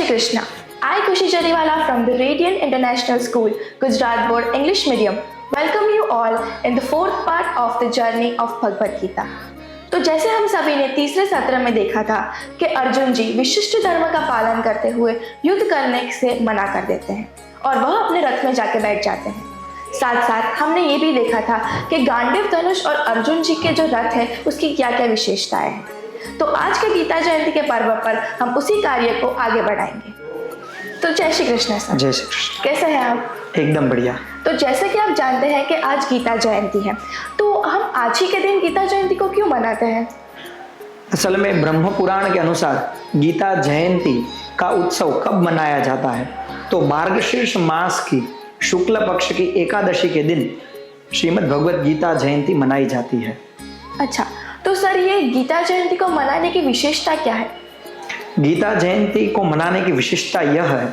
Krishna. I, Kushi Jariwala from the Radiant International School, Gujarat Board English Medium, welcome you all in the fourth part of the journey of Bhagavad Gita. तो जैसे हम सभी ने तीसरे सत्र में देखा था कि अर्जुन जी विशिष्ट धर्म का पालन करते हुए युद्ध करने से मना कर देते हैं और वह अपने रथ में जाके बैठ जाते हैं। साथ साथ हमने ये भी देखा था कि गांडीव धनुष और अर्जुन जी के जो रथ है उसकी क्या क्या विशेषताएं हैं। तो आज के गीता जयंती के पर्व पर हम उसी कार्य को आगे बढ़ाएंगे। तो जय श्री कृष्ण सर। जय श्री कृष्ण। कैसे हैं आप? एकदम बढ़िया। तो जैसे कि आप जानते हैं कि आज गीता जयंती है, तो हम आज ही के दिन गीता जयंती को क्यों मनाते हैं? असल में ब्रह्म पुराण के अनुसार गीता जयंती का उत्सव कब मनाया जाता है तो मार्गशीर्ष मास की शुक्ल पक्ष की एकादशी के दिन श्रीमद् भगवत गीता जयंती मनाई जाती है। अच्छा, तो सर ये गीता जयंती को मनाने की विशेषता क्या है? गीता जयंती को मनाने की विशेषता यह है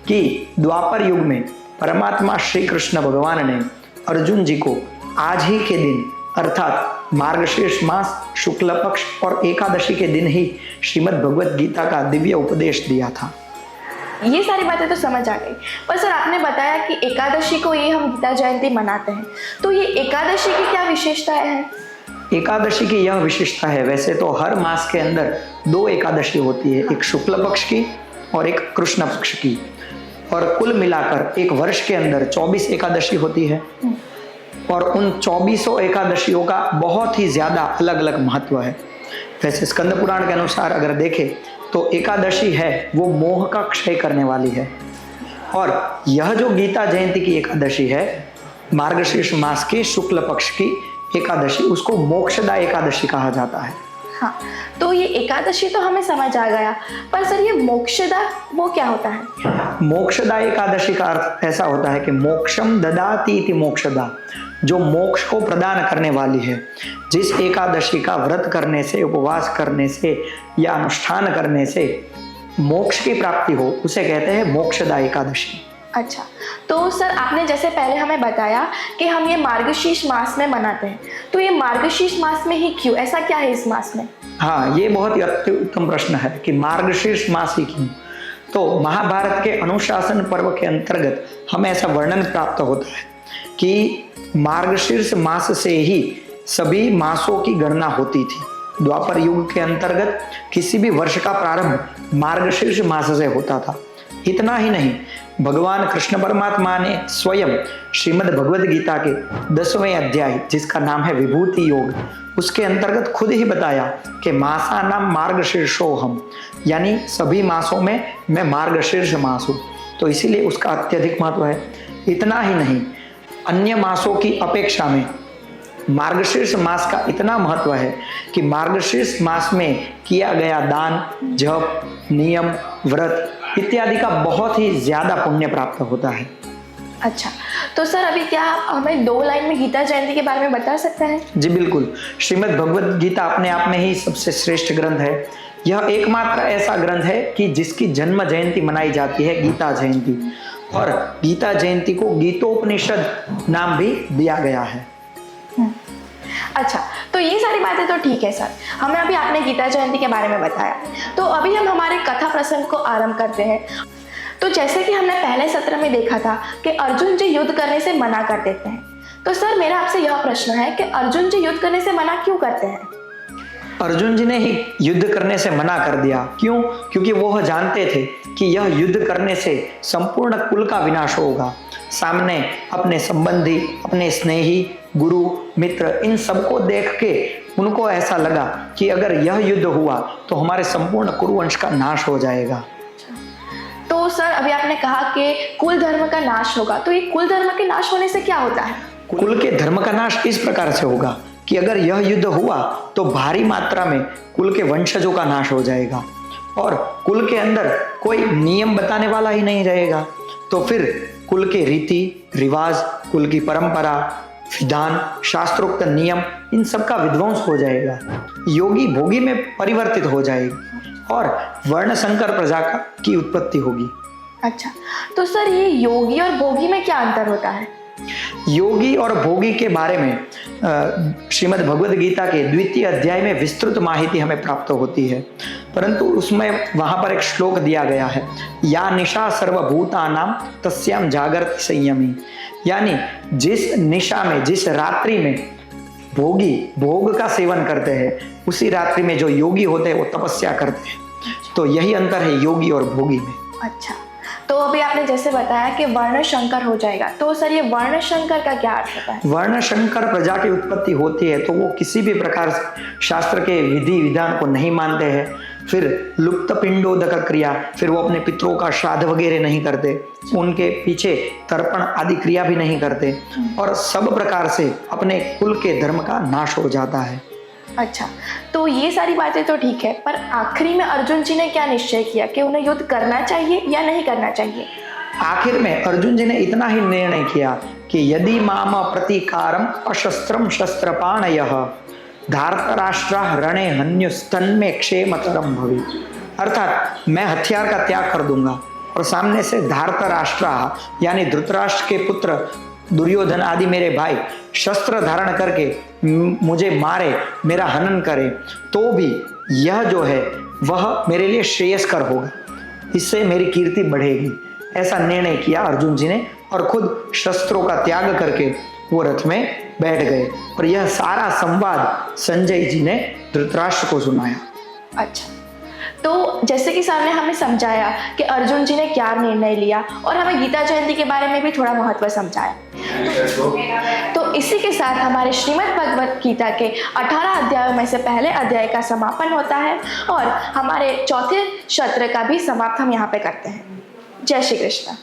कि द्वापर युग में परमात्मा श्री कृष्ण भगवान ने अर्जुन जी को आज ही के दिन अर्थात मार्गशीर्ष मास शुक्ल पक्ष और एकादशी के दिन ही श्रीमद् भगवत गीता का दिव्य उपदेश दिया था। ये सारी बातें तो समझ आ गई, पर सर आपने बताया कि एकादशी को ये हम गीता जयंती मनाते हैं, तो ये एकादशी की क्या विशेषताएं हैं? एकादशी की यह विशेषता है, वैसे तो हर मास के अंदर दो एकादशी होती है, एक शुक्ल पक्ष की और एक कृष्ण पक्ष की, और कुल मिलाकर एक वर्ष के अंदर 24 एकादशी होती है और उन 24 एकादशियों का बहुत ही ज्यादा अलग अलग महत्व है। वैसे स्कंद पुराण के अनुसार अगर देखें तो एकादशी है वो मोह का क्षय करने वाली है, और यह जो गीता जयंती की एकादशी है मार्गशीर्ष मास के शुक्ल पक्ष की एकादशी, उसको मोक्षदा एकादशी कहा जाता है। हाँ, तो ये एकादशी तो हमें समझ आ गया, पर सर ये मोक्षदा वो क्या होता है? मोक्षदा एकादशी का अर्थ ऐसा होता है कि मोक्षम ददाति इति मोक्षदा, जो मोक्ष को प्रदान करने वाली है। जिस एकादशी का व्रत करने से, उपवास करने से या अनुष्ठान करने से मोक्ष की प्राप्ति हो उसे कहते हैं मोक्षदा एकादशी। अच्छा, तो सर आपने जैसे पहले हमें बताया कि हम ये मार्गशीर्ष मास में मनाते हैं, तो ये मार्गशीर्ष मास में ही क्यों, ऐसा क्या है इस मास में? हाँ, ये बहुत ही अति उत्तम प्रश्न है कि मार्गशीर्ष मास ही क्यों। तो महाभारत के अनुशासन पर्व के अंतर्गत हमें ऐसा वर्णन प्राप्त होता है कि मार्गशीर्ष मास से ही सभी मासों की गणना होती थी। द्वापर युग के अंतर्गत किसी भी वर्ष का प्रारंभ मार्गशीर्ष मास से होता था। इतना ही नहीं, भगवान कृष्ण परमात्मा ने स्वयं श्रीमद् भगवद गीता के 10वें अध्याय जिसका नाम है विभूति योग, उसके अंतर्गत खुद ही बताया कि मासा नाम मार्गशीर्षोहम, यानी सभी मासों में मैं मार्गशीर्ष मास हूँ, तो इसीलिए उसका अत्यधिक महत्व है। इतना ही नहीं, अन्य मासों की अपेक्षा में मार्गशीर्ष मास का इतना महत्व है कि मार्गशीर्ष मास में किया गया दान, जप, नियम, व्रत इत्यादि का बहुत ही ज्यादा पुण्य प्राप्त होता है। अच्छा, तो सर अभी क्या आप हमें 2 लाइन में गीता जयंती के बारे में बता सकते हैं? जी बिल्कुल। श्रीमद् भगवद गीता अपने आप में ही सबसे श्रेष्ठ ग्रंथ है। यह एकमात्र ऐसा ग्रंथ है कि जिसकी जन्म जयंती मनाई जाती है गीता जयंती, और गीता जयंती को गीतोपनिषद नाम भी दिया गया है। अच्छा, तो ये सारी बातें तो ठीक है सर, हमें अभी आपने गीता जयंती के बारे में बताया, तो अभी हम हमारे कथा प्रसंग को आरंभ करते हैं। तो जैसे कि हमने पहले सत्र में देखा था कि अर्जुन जी युद्ध करने से मना कर देते हैं, तो सर मेरा आपसे यह प्रश्न है कि अर्जुन जी युद्ध करने से मना क्यों करते हैं? अर्जुन जी ने ही युद्ध करने से मना कर दिया। क्यों? क्योंकि वो जानते थे कि यह युद्ध करने से संपूर्ण कुल का विनाश होगा। सामने अपने संबंधी, अपने स्नेही, गुरु, मित्र, इन सबको देख के उनको ऐसा लगा कि अगर यह युद्ध हुआ तो हमारे संपूर्ण कुरुवंश का नाश हो जाएगा। तो सर अभी आपने कहा कि कुल धर्म का नाश होगा, तो ये कुल धर्म के नाश होने से क्या होता है? कुल के धर्म का नाश इस प्रकार से होगा कि अगर यह युद्ध हुआ तो भारी मात्रा में कुल के वंशजों का नाश हो जाएगा और कुल के अंदर कोई नियम बताने वाला ही नहीं रहेगा। तो फिर कुल के रीति रिवाज, कुल की परंपरा, विधान, शास्त्रोक्त नियम, इन सब का विध्वंस हो जाएगा, योगी भोगी में परिवर्तित हो जाएगा और वर्ण संकर प्रजा की उत्पत्ति होगी। अच्छा, तो सर ये योगी और भोगी में क्या अंतर होता है? योगी और भोगी के बारे में श्रीमद् भगवद गीता के द्वितीय अध्याय में विस्तृत माहिती हमें प्राप्त होती है, परंतु उसमें वहां पर एक श्लोक दिया गया है, या निशा सर्वभूतानां तस्याम जागृति संयमी। यानी जिस निशा में, जिस रात्रि में भोगी भोग का सेवन करते हैं, उसी रात्रि में जो योगी होते हैं वो तपस्या करते हैं। तो यही अंतर है योगी और भोगी में। अच्छा, तो अभी आपने जैसे बताया कि वर्ण शंकर हो जाएगा, तो सर ये वर्ण शंकर का क्या अर्थ होता है? वर्ण शंकर प्रजा की उत्पत्ति होती है तो वो किसी भी प्रकार से शास्त्र के विधि विधान को नहीं मानते हैं, फिर लुप्त पिंडोदक क्रिया, फिर वो अपने पितरों का श्राद्ध वगैरह नहीं करते, उनके पीछे तर्पण आदि क्रिया भी नहीं करते, और सब प्रकार से अपने कुल के धर्म का नाश हो जाता है। अच्छा, तो ये सारी बातें तो ठीक है, पर आखिरी में अर्जुन जी ने क्या निश्चय किया कि उन्हें युद्ध करना चाहिए या नहीं करना चाहिए? आखिर में अर्जुन जी ने इतना ही निर्णय किया कि यदि माम प्रतिकारम अशस्त्रम शस्त्रपाणयः धार्तराष्ट्रः रणे हन्युस्तन्मे क्षेमतरम भवि। अर्थात मैं हथियार का त्याग कर दूंगा और सामने से धार्तराष्ट्र यानी धृतराष्ट्र के पुत्र दुर्योधन आदि मेरे भाई शस्त्र धारण करके मुझे मारे, मेरा हनन करे, तो भी यह जो है वह मेरे लिए श्रेयस्कर होगा, इससे मेरी कीर्ति बढ़ेगी। ऐसा निर्णय किया अर्जुन जी ने और खुद शस्त्रों का त्याग करके वो रथ में बैठ गए, और यह सारा संवाद संजय जी ने धृतराष्ट्र को सुनाया। अच्छा, तो जैसे कि सर ने हमें समझाया कि अर्जुन जी ने क्या निर्णय लिया, और हमें गीता जयंती के बारे में भी थोड़ा महत्व समझाया, तो इसी के साथ हमारे श्रीमद् भगवद गीता के 18 अध्यायों में से पहले अध्याय का समापन होता है, और हमारे चौथे सत्र का भी समाप्त हम यहाँ पे करते हैं। जय श्री कृष्ण।